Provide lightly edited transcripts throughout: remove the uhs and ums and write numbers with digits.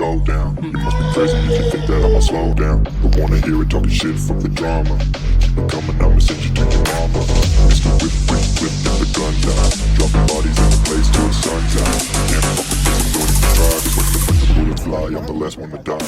go down. You must be crazy if you think that I'ma slow down. Don't wanna hear it talking shit from the drama. Keep it coming, I'ma send you to your mama. Mr. Whip, whip, whip, get the guns out. Dropping bodies in the place till the sun's out. Can't fuck with this, I'm doing it to try. Cause when the bullets fly, I'm the last one to die.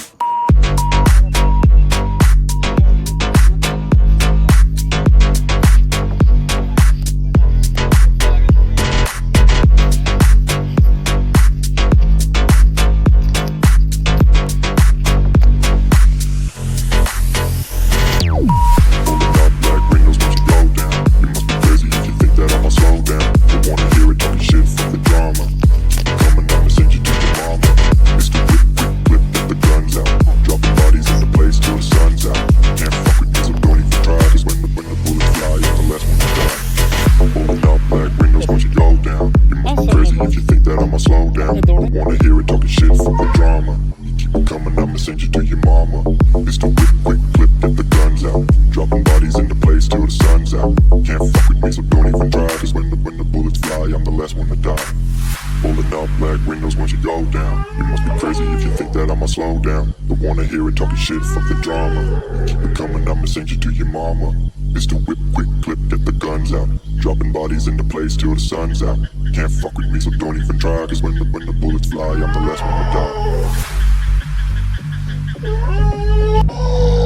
Slow down, don't wanna hear it talking shit for the drama. Keep it coming, I'ma send you to your mama. It's the whip, quick clip, get the guns out. Dropping bodies in the place till the sun's out. Can't fuck with me, so don't even try. Cause when the bullets fly, I'm the last one to die. Pulling up black windows once you go down. You must be crazy if you think that I'ma slow down. Don't wanna hear it talking shit for the drama. Keep it coming, I'ma send you to your mama. It's the whip, quick clip, get the guns out. Dropping bodies in the place till the sun's out. Can't fuck with me, so don't even try. Cause when the bullets fly, I'm the last one to die.